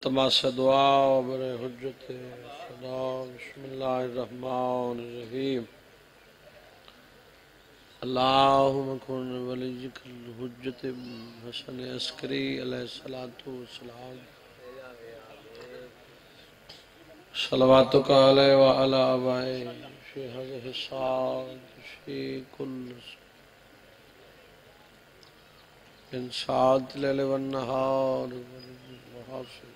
تماس دعا برے حجت خدا بسم اللہ الرحمن الرحیم اللہم کن ولیک الحجت حسن عسکری علیہ السلام صلواتک علیہ وعلی آبائی فی حضر حساد فی کل من ساعت لیل والنہار وحاصل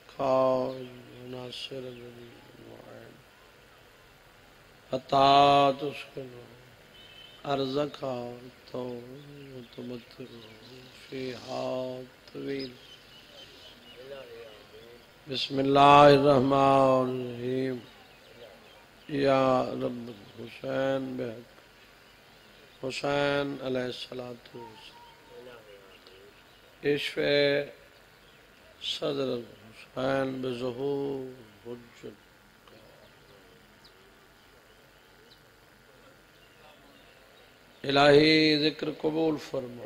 خاج وناصر المعین حتی تسکنو ارزقا تو تمتر فیہا طویل بسم اللہ الرحمن الرحیم یا رب حسین بحق حسین علیہ السلام اشفع صدر حسین بظہور حجت الہی ذکر قبول فرما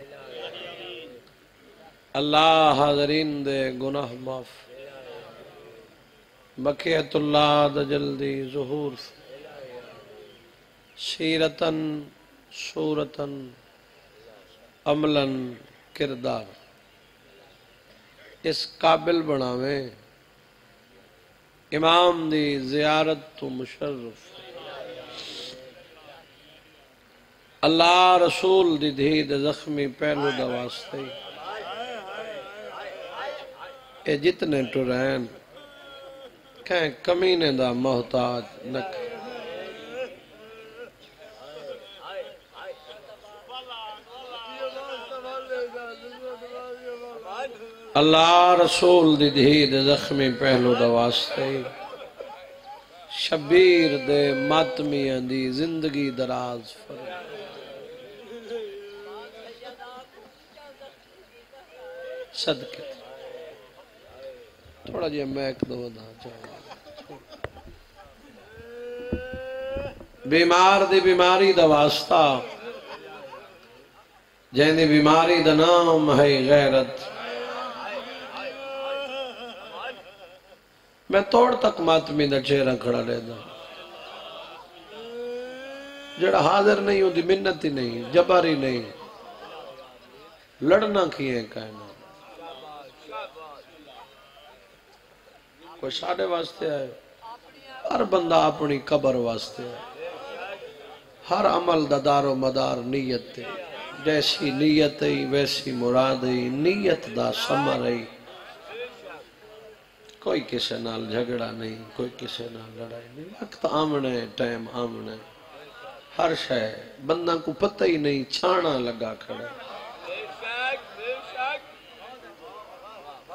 اللہ حاضرین دے گناہ معاف بقیت اللہ دا جلدی ظہور سیرتن صورتن عملاً کردار اس قابل بناویں امام دی زیارت تو مشرف اللہ رسول دی دھید زخمی پہلو دا واسطے اے جتنے ٹرین کہیں کمینے دا محتاج نک اللہ رسول دی دھید زخمی پہلو دا واسطے شبیر دے ماتمیاں دی زندگی دراز فرما صدقے تھوڑا جی میں ایک دو دا چاہوں بیمار دی بیماری دا واسطہ جہاں دی بیماری دا نام ہے غیرت میں توڑ تک ماتمی دا چہرہ کھڑا لے دا جڑا حاضر نہیں ہوں دی منت ہی نہیں جباری نہیں لڑنا کیے کہنا کوئی ساڑھے واسطے ہے ہر بندہ اپنی قبر واسطے ہے ہر عمل دا دار و مدار نیت ہے جیسی نیت ہے ویسی مراد ہے نیت دا سمر ہے کوئی کسے نال جھگڑا نہیں کوئی کسے نال لڑائی نہیں وقت آمنے ٹائم آمنے ہر شے بندہ کو پتہ ہی نہیں چھانا لگا کھڑے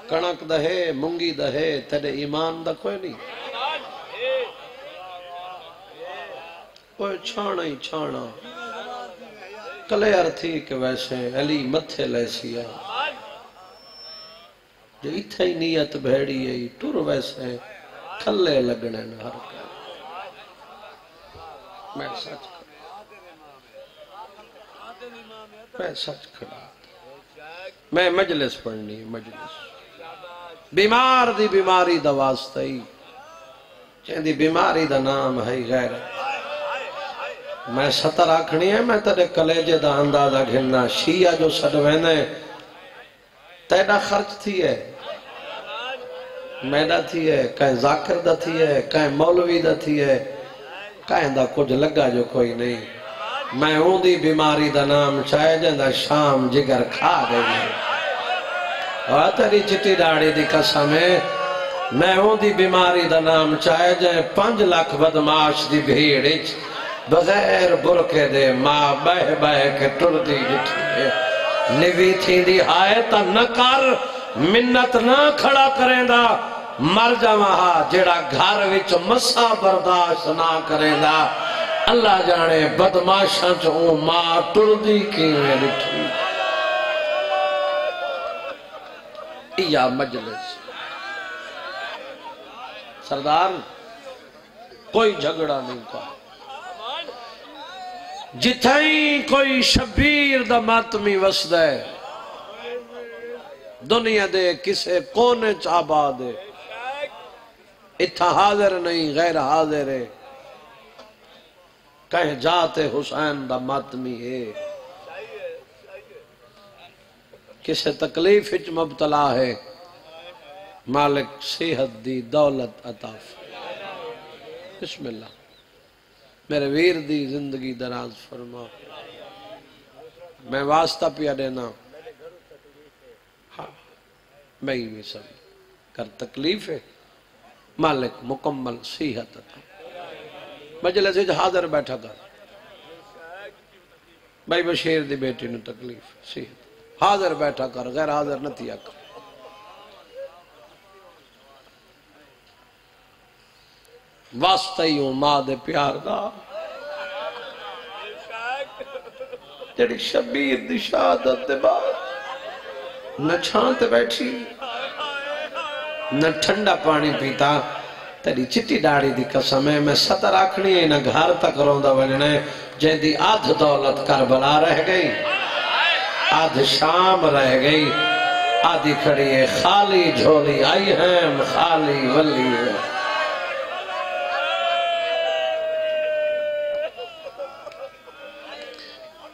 کنک دہے منگی دہے تیرے ایمان دا کوئی نہیں کوئی چھانا ہی چھانا کلیر تھی کہ ویسے علی متھے لیسیا جو اتھا ہی نیت بھیڑی ہے ٹور ویسے کھلے لگنے نہ ہر کا میں سچ کھڑا میں مجلس پڑھنی مجلس بیمار دی بیماری دا واسطہ ہی چاہن دی بیماری دا نام ہے غیرت میں ستر آکھنی ہے میں تیرے کلیجے دا اندازہ گھننا شیعہ جو سڑوینے تیڑا خرچ تھی ہے میڈا تھی ہے کہیں ذاکر دا تھی ہے کہیں مولوی دا تھی ہے کہیں دا کچھ لگا جو کوئی نہیں میں ہوں دی بیماری دا نام چاہے جندہ شام جگر کھا گئی ہے اور تیری چٹی ڈاڑی دی قسم ہے میں ہوں دی بیماری دا نام چاہے جائیں 5 لاکھ بدماش دی بھیڑ بغیر برکے دے ماں بہ بہ کے ٹر دی جٹھی ہے نوی تھی دی آئے تا نہ کر منت نہ کھڑا کریں دا مر جا وہاں جڑا گھر وچ مسا برداشت نہ کریں دا اللہ جانے بدماشاں چوں ماں ٹر دی کیویں لٹھی یا مجلس سردار کوئی جھگڑا نہیں کہا جتھائیں کوئی شبیر دا ماتمی وسد ہے دنیا دے کسے کونے چابا دے اتھا حاضر نہیں غیر حاضر ہے کہیں جاتے حسین دا ماتمی ہے کسے تکلیف وچ مبتلا ہے مالک صحت دی دولت عطا فرما بسم اللہ میرے ویر دی زندگی دراز فرما میں واسطہ پیا دینا ہاں میں بھی سب کر تکلیف ہے مالک مکمل صحت عطا مجلس وچ حاضر بیٹھا کر بھائی بشیر دی بیٹی نو تکلیف صحت حاضر بیٹھا کر غیر حاضر نہ تھیا کر واسطہ ہی ہوں ماں دے پیار دا جڑی شبیر دی شہادت دے بعد نہ چھانتے بیٹھی نہ ٹھنڈا پانی پیتا تیری چٹی ڈاڑی دی قسم ہے میں ستر آکھنی ہے نہ گھر تک روندہ وننے جے دی آدھ دولت کربلا رہ گئی آدھ شام رہ گئی آدھی کھڑی ہے خالی جھولی آئی ہیں خالی ولی ہے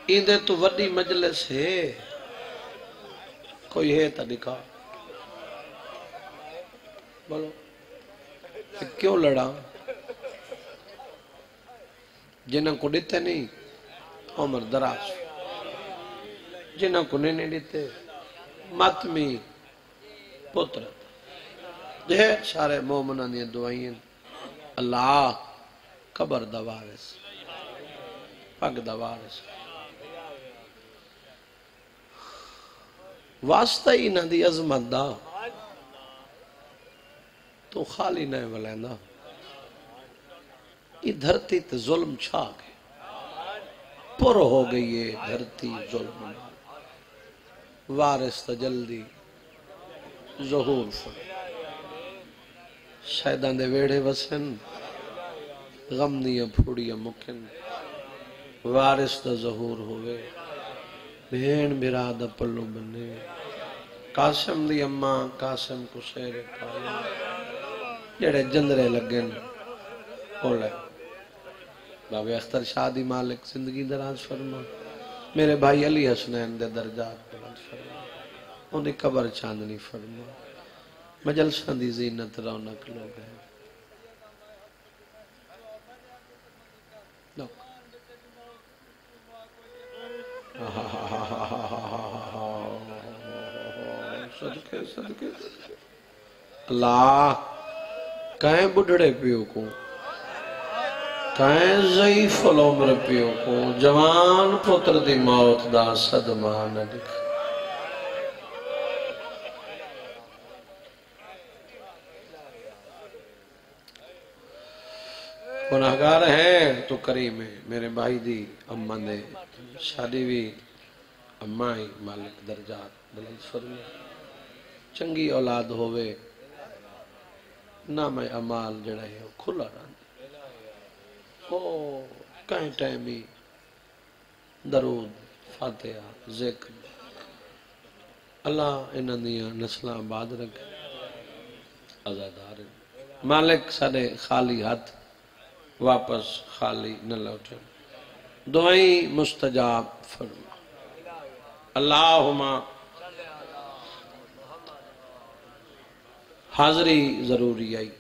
ایندے تو وڈی مجلس ہے کوئی ہے تا دکھا بولو کیوں لڑا جنہاں کو دیتے نہیں عمر دراز جنہاں کو نہیں دیتے ماتمی پتر جہے سارے مومنان یہ دعائیں اللہ قبر دوارس پگ دوارس واسطہ ہی نہ دی عظمت دا تو خالی نہ ولیندہ یہ دھرتی تے ظلم چھا گئے پر ہو گئی یہ دھرتی ظلم وارث تا جلدی ظہور فر شہدان دے ویڑے وسن غم دیا پھوڑیا مکن وارث تا ظہور ہوئے بھین برادہ پلو بنے قاسم دی اماں قاسم کو سیر پایا جڑے جندرے لگن بولے بابے اختر شادی مالک زندگی دراز فرما میرے بھائی علی حسنین دے درجات بلند فرما انہیں قبر چاندنی فرما مجلسان دی زینت رونق لوگ ہیں صدقے صدقے اللہ کہیں بڑھڑے پیو کو کہیں ضعیف العمر پیو کو جوان پتر دی موت دا صدمہ نہ دکھ گناہگار ہیں تو کریم ہے میرے بھائی دی اماں نے شادی بھی اماں ہی مالک درجات بلند فرما چنگی اولاد ہوئے نام عمال جڑا ہے کھلا رہا او کہیں ٹائمی درود فاتحہ ذکر اللہ انہاں دیاں نسلاں آباد رکھے آزادار مالک سارے خالی ہاتھ واپس خالی نہ لوٹے دعائیں مستجاب فرما اللہم حاضری ضروری آئی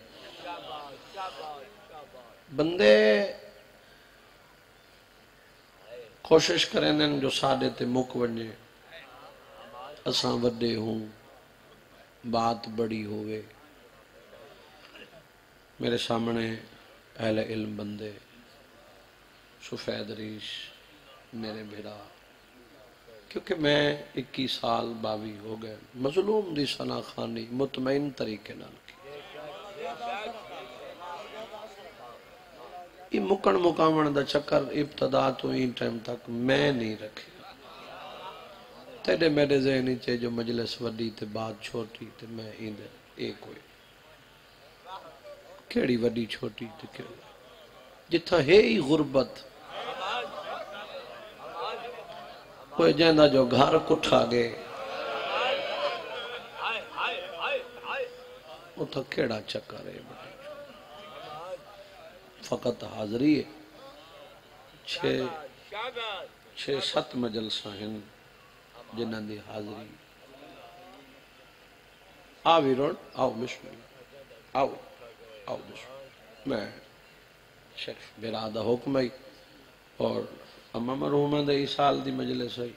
بندے کوشش کریں جو ساڑھے تے مک ونجے اساں وڈے ہوں بات بڑی ہوئے میرے سامنے اہل علم بندے سفید ریش میرے بھیڑا کیونکہ میں 21 سال باوی ہو گئے مظلوم دی سنا خانی مطمئن طریقے نال کی یہ مکن مقامن دا چکر ابتدا تو این ٹائم تک میں نہیں رکھے تیرے میرے ذہنی چے جو مجلس وڈی تے بات چھوٹی تے میں ایندے ایک ہوئی کیڑی وڈی چھوٹی تے کیڑی جتھا ہے ہی غربت کوئی جہندہ جو گھر کٹھا گئے وہ تو کیڑا چکر ہے فقط حاضری ہے 6-7 مجلساں ہیں جنہاں دی حاضری آو ویرون آو بسم اللہ آو بسم اللہ میں شریف برادہ حکم ہے اور اما مرحومہ دے سال دی مجلس ہے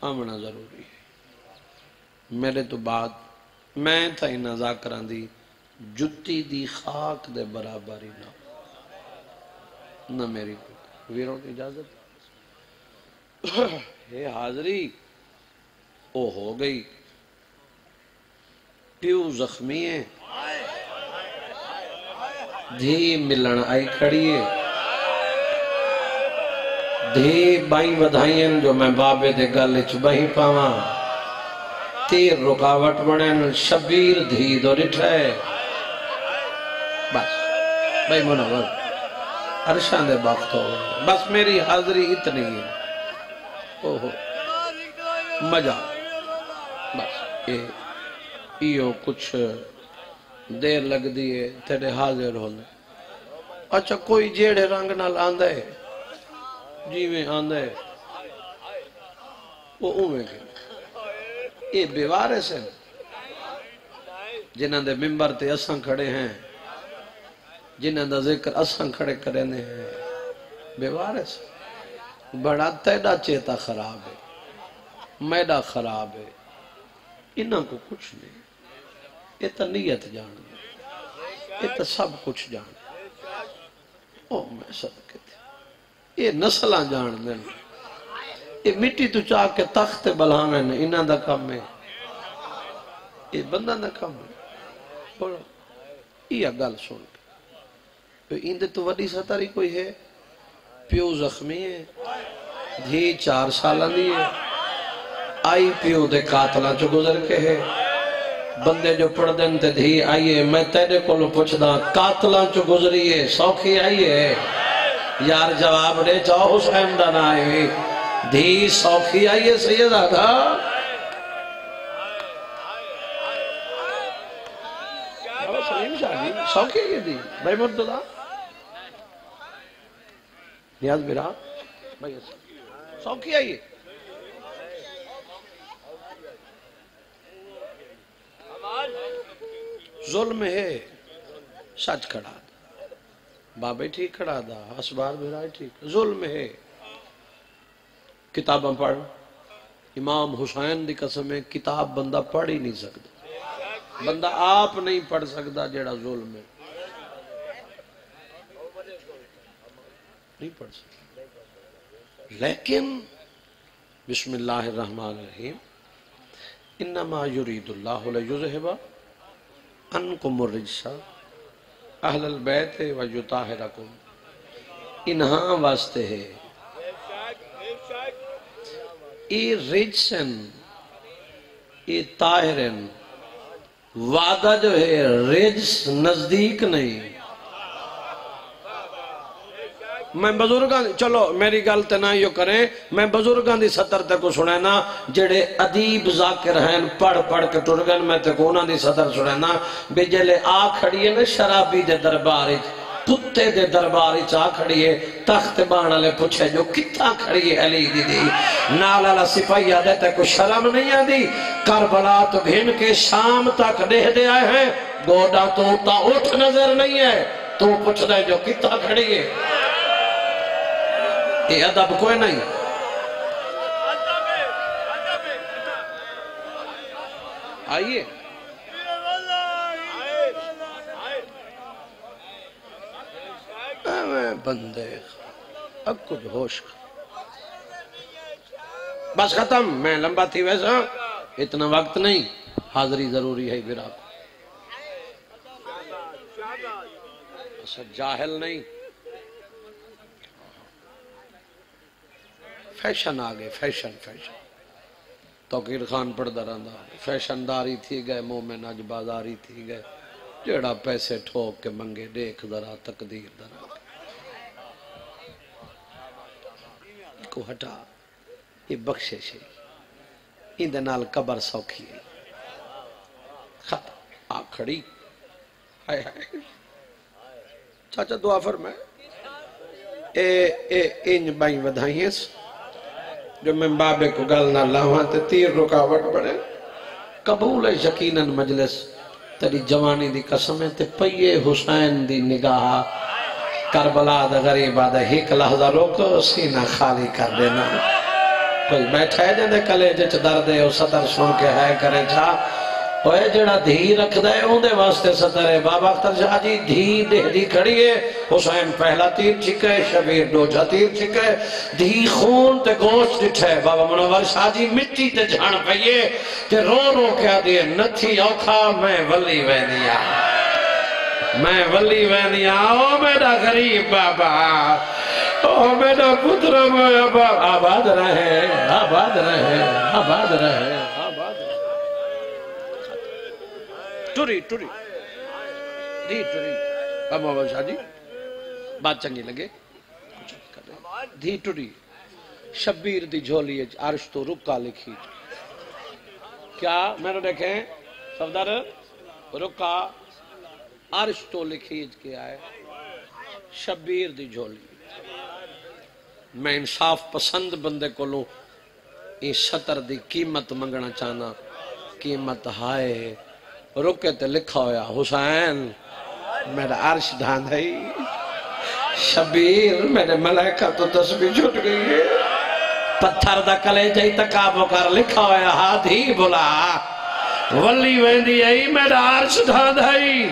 آمنا ضروری ہے میرے تو بعد میں تھا انہاں ذاکران دی جتی دی خاک دے برابری نہ میری ویروں کی اجازت یہ حاضری او ہو گئی پیو زخمی ہے دھی ملن آئی کھڑی ہے دھی بائی ودھائیں جو میں بابے دے گلے چبہی پاواں تیر رکاوٹ بڑھن شبیر دھی دو رٹھائے بس بھائی منور عرشان دے باقت ہو بس میری حاضری اتنی ہے اوہو مجا بس یہ کچھ دیر لگ دیئے تیرے حاضر ہونے اچھا کوئی جیڑے رنگ نہ لاندے جی میں آندے وہ اومے کے یہ بیوارے سے جنہاں دے ممبر تے اساں کھڑے ہیں جنہاں دا ذکر اساں کھڑے کرنے ہیں بیوارے سے بڑا تیڑا چیتا خراب ہے میڈا خراب ہے انہاں کو کچھ نہیں یہ تو نیت جان یہ تو سب کچھ جان او میں صدقے تھے یہ نسلہ جان دیں یہ مٹی تو چاہ کے تخت بلامیں انہاں دا کم ہے یہ بندہ دا کم ہے یہ گل سن کے اندے تو وڈی ستاری کوئی ہے پیو زخمی ہے دھی 4 سالہ دی ہے آئی پیو دے قاتلہ جو گزر کے ہے بندے جو پڑھ دیں تے دھی آئیے میں تیرے کو لو پوچھ دا قاتلہ جو گزریے سوکھی آئیے یار جواب دے چاہو حسین دا نہ آئے دھی سوکھی آئیے سیدہ دا سوکھی آئیے دی بھائی مرددہ نیاز برا بھائی سوکھی آئیے ظلم ہے سچ کھڑا دا بابے ٹھیک کھڑا دا اسبار بھرائی ٹھیک ظلم ہے کتاباں پڑھ امام حسین دی قسم ہے کتاب بندہ پڑھ ہی نہیں سکتا بندہ آپ نہیں پڑھ سکتا جیڑا ظلم ہے نہیں پڑھ سکتا لیکن بسم اللہ الرحمن الرحیم انما یرید اللہ لیذہب عنکم الرجس اہل البیت ویطہرکم انہاں واسطے ہے ای رجسن ای طاہرن وعدہ جو ہے رجس نزدیک نہیں میں بزرگاں چلو میری گل تے نہ یوں کریں میں بزرگاں دی سطر تے کو سنینا جڑے ادیب ذاکر ہیں پڑھ پڑھ کے ٹر گئے میں تے کو انہاں دی سطر سنینا بے جلے آ کھڑیے نا شرابی دے دربار کتے دے دربار آ کھڑیے تخت بانا لے پوچھے جو کتنا کھڑیے علی دی دی نالالا سپاہی آدھے تے کو شرم نہیں آدھی کربلا تو گھن کے شام تک دے دے آئے ہیں گوڑا تو تا اٹھ نظر نہیں ہے تو پوچھ دے جو کتنا کھڑیے یہ ادب کوئی نہیں آئیے بندے اب کچھ ہوش بس ختم میں لمبا تھی ویسا اتنا وقت نہیں حاضری ضروری ہے برا جاہل نہیں فیشن آگے فیشن توقیر خان پڑھ درندہ فیشن داری تھی گئے مومن اج بازاری تھی گئے جیڑا پیسے ٹھوک کے منگے دیکھ ذرا تقدیر درا کو ہٹا یہ بخشش ہے اندے نال قبر سوکھی ہے ختم آ کھڑی ہائے ہائے چاچا دعا فرمائے انج بائی ودھائیں جو میں بابے کو گل نہ لاواں تے تیر رکاوٹ بڑے قبول ہے یقیناً مجلس تیری جوانی دی قسم ہے تے پئیے حسین دی نگاہ کربلا دا غریبہ دا ایک لحظہ روک سینہ خالی کر دینا کوئی بیٹھا ہے جندے کلے جچ درد ہے او سطر سن کے ہے کرے چھا اوے جڑا دھی رکھ دے اون دے واسطے سطر ہے بابا اختر شاہ جی دھی دہلی کھڑی ہے حسین پہلا تیر چھکے شبیر دوجہ تیر چھکے دھی خون تے گوشت ڈٹھے بابا منور شاہ جی مٹی تے جھان پئیے تے رو رو کیا دیئے نتھی اوکھا میں ولی وینیا میں ولی وینیا او میرا غریب بابا او میرا پتر بابا آباد رہے آباد رہے آباد رہے ٹوری ٹوری دی ٹوری بابا بابا شاہ جی بات چنگی لگے دی ٹوری شبیر دی جھولی عرش تو رکا لکھی کیا میں نے دیکھیں صفدر رکا عرش تو لکھی کے آئے شبیر دی جھولی میں انصاف پسند بندے کو لوں یہ سطر دی قیمت منگنا چاہنا قیمت ہائے رکے تے لکھا ہویا حسین میرا عرش دھان ہے شبیر میرے ملائکہ تو تسبیح جھٹ گئی ہے پتھر دا کلے جائی تکابو کر لکھا ہویا ہاتھی بلا ولی ویندی ہے میرا عرش دھان ہے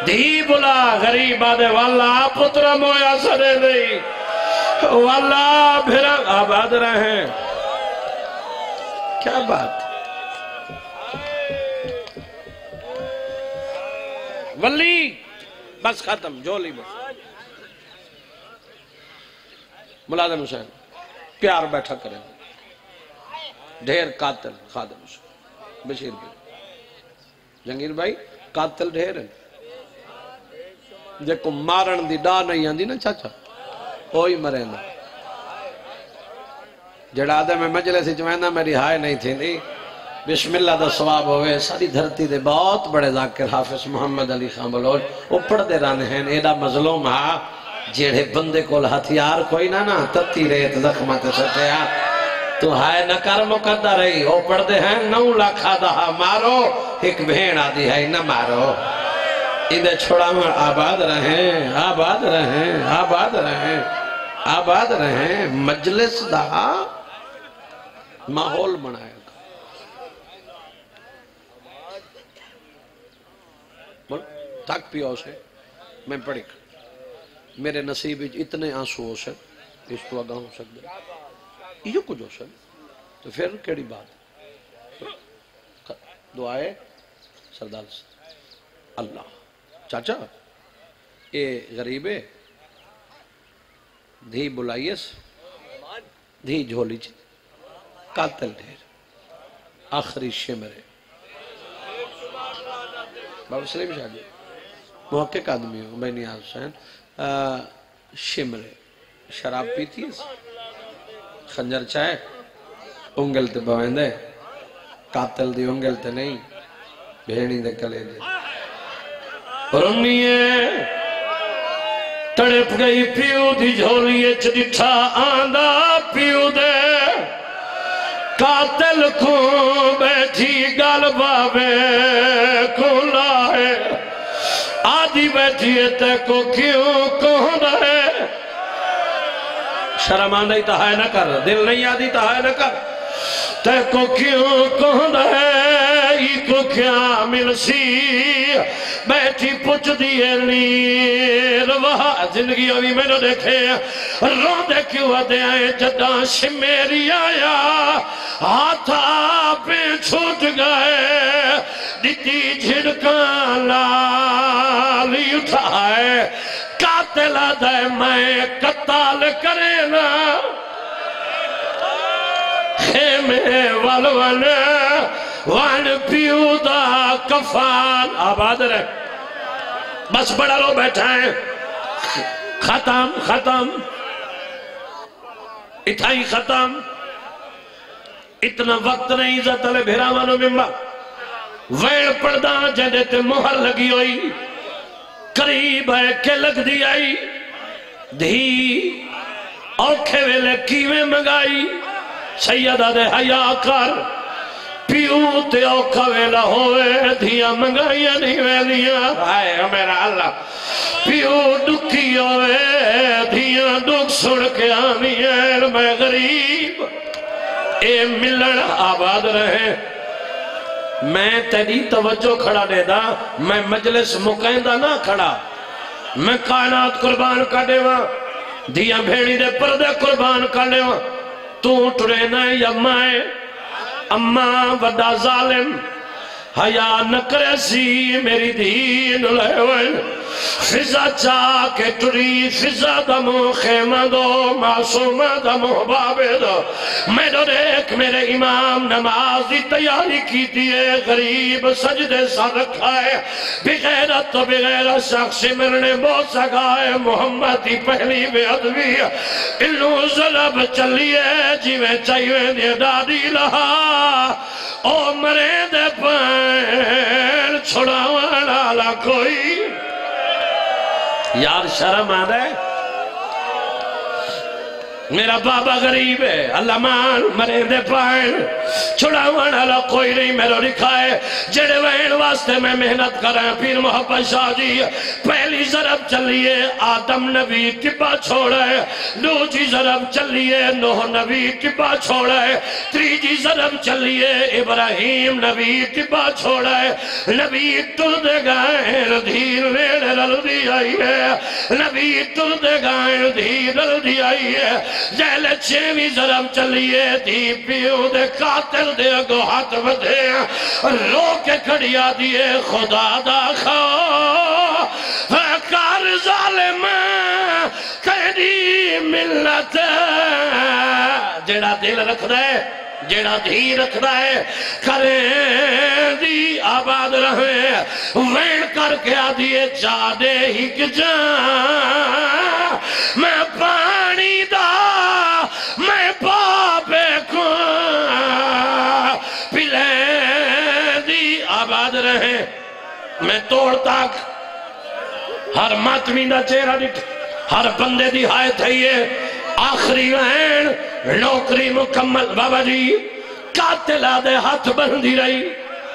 دھی بلا غریب آدھے واللہ پتر مویا سڑے نہیں واللہ پھر آباد رہیں کیا بات ولی بس ختم جولی بس ملازم حسین پیار بیٹھا کریں ڈھیر قاتل خادم حسین بشیر بھائی جنگیر بھائی قاتل ڈھیر ہیں جے کو مارن دی ڈا نہیں آندی نا چاچا کوئی مرے نا جڑا آدھے میں مجلے سے چوہندہ میری ہائے نہیں تھی نہیں بسم اللہ دا ثواب ہوئے ساری دھرتی دے بہت بڑے ذاکر حافظ محمد علی خان بلوچ اوپر دے رانے ہیں ایڈا مظلوم ہاں جیڑے بندے کو ہتھیار کوئی نہ تتی ریت زخمت سٹیا تو ہائے نہ کر مقدر رہی اوپر دے ہیں 9 لاکھ آدھا مارو ایک بھین آدھی ہے نہ مارو ادھے چھوڑا میں آباد رہیں آباد رہیں آباد رہیں آباد رہیں مجلس دا ماحول بنائے گا بول تک پیو سے میں پڑھی میرے نصیب اتنے آنسو ہو سے اس تو آگاہ ہو سکتے یہ کچھ ہو سکتے تو پھر کیڑی بات دعائے سردار سے اللہ چاچا اے غریبے دھی بلائیس دھی جھولی چی قاتل ڈھیر آخری شمرے بابا سلیم شاہ جی محقق آدمی ہوں میں نیاز حسین شمرے شراب پیتی ہے خنجر چاہے انگل تے بوائندے قاتل دی انگل تے نہیں بھیڑی دے کلے دے رنیے تڑپ گئی پیو دی جھولیے چڑھا آندہ پیو دے قاتل کو بیٹھی گل بابے کو لائے آدھی بیٹھی ہے تے کو کیوں کون ہے شرم آندھائی تہائے نہ کر دل نہیں آدھی تہائے نہ کر تے کو کیوں کون ہے ای کو کیا مل سی بیٹھی پچھ دیئے نیر وہاں زندگی ابھی میں نے دیکھے رو دے کیوں دے آئے جدہ شمیری آیا ہاتھا پہ چھوٹ گئے دیتی جھڑکان لالی اٹھائے قاتل آدھے میں قتال کرے نا خیمے والوان وان پیو دا کفان آباد رہے بس بڑا لو بیٹھا ہے ختم ختم اتھائی ختم اتنا وقت نہیں عزت علی بھیراوانو ممبا ویڑ پردہ جدے تے مہر لگی ہوئی قریب ہے کہ لگ دی آئی دھی اوکھے ویلے کیویں منگائی سیدہ دے حیا کر پیو تے اوکھا ویلا ہوئے دھیاں منگائیاں نہیں ویلیاں آئے میرا اللہ پیو دکھی ہوئے دھیاں دکھ سڑ کے آنی ہے میں غریب اے ملن آباد رہے میں تیری توجہ کھڑا دے دا میں مجلس مقیندہ نہ کھڑا میں کائنات قربان کر دے وہاں دیا بھیڑی دے پردے قربان کر دے وہاں تو ٹرے نہ یا مائے اماں وڈا ظالم حیا نکرے سی میری دین لہوئن فضا چاہ کے ٹری فضا دمو خیمہ دو معصومہ دمو بابے دو میں دو دیکھ میرے امام نماز دی تیاری کی دیئے غریب سجدے سر رکھائے بغیرت تو بغیر شخص مرنے بہت سکائے محمد دی پہلی بے عدوی انہوں ظلب چلیے جیویں چاہیے دے دادی لہا او مرے دے پیر چھوڑا والا کوئی یار شرم آدھے میرا بابا غریب ہے اللہ مان مرے دے پائن چھڑا والا کوئی نہیں میرے لکھائے جڑے وین واسطے میں محنت کریں پیر محبت شاہ جی پہلی ضرب چلیے آدم نبی ٹپا چھوڑے دوسری ضرب چلیے نوح نبی ٹپا چھوڑے تیسری ضرب چلیے ابراہیم نبی ٹپا چھوڑے نبی تل دے گائیں دھیر ویڑ رل دی آئی ہے نبی تل دے گائیں دھیر رل دی آئی ہے جیل چھویں ضرب چلیے دی پیو دے قاتل دے گو ہاتھ بدھے رو کے کھڑیا دیے خدا دا خواہ کار ظالم تیری ملت جیڑا دل رکھ دے جیڑا دھی رکھ دے کریں دی آباد رہے وین کر کے آدھیے جا دے ہی جان میں پانی دا میں بابے کو پلے دی آباد رہے میں توڑ تاک ہر ماتمی دا چہرہ دکھ ہر بندے دی ہائے تھئیے آخری وین نوکری مکمل بابا جی قاتل آدھے ہاتھ بندی رہی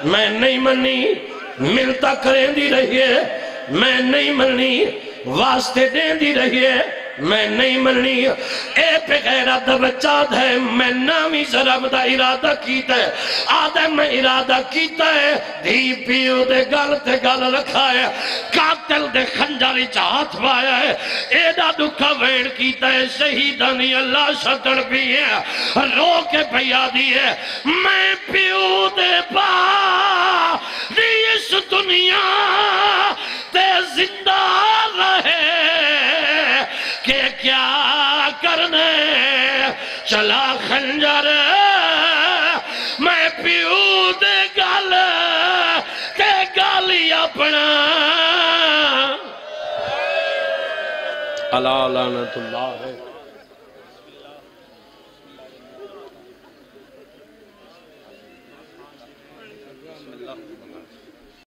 میں نہیں منی ملتا کریں دی رہی ہے میں نہیں منی واسطے دیں دی رہی ہے میں نہیں مننی اے پہ غیرت بچاد ہے میں نامی ضرب دا ارادہ کیتا ہے آدھے میں ارادہ کیتا ہے دھی پیو دے گل تے گل رکھا ہے قاتل دے خنجاری چاہت پایا ہے اے دا دکھا وین کیتا ہے شہیدانی اللہ شتر بھی ہے رو کے پیا دی ہے میں پیو دے پا دی اس دنیا تے زندہ رہے کہ کیا کرنے چلا خنجر میں پیو دے گل تے گالی اپنا اللہ لعنت اللہ ہے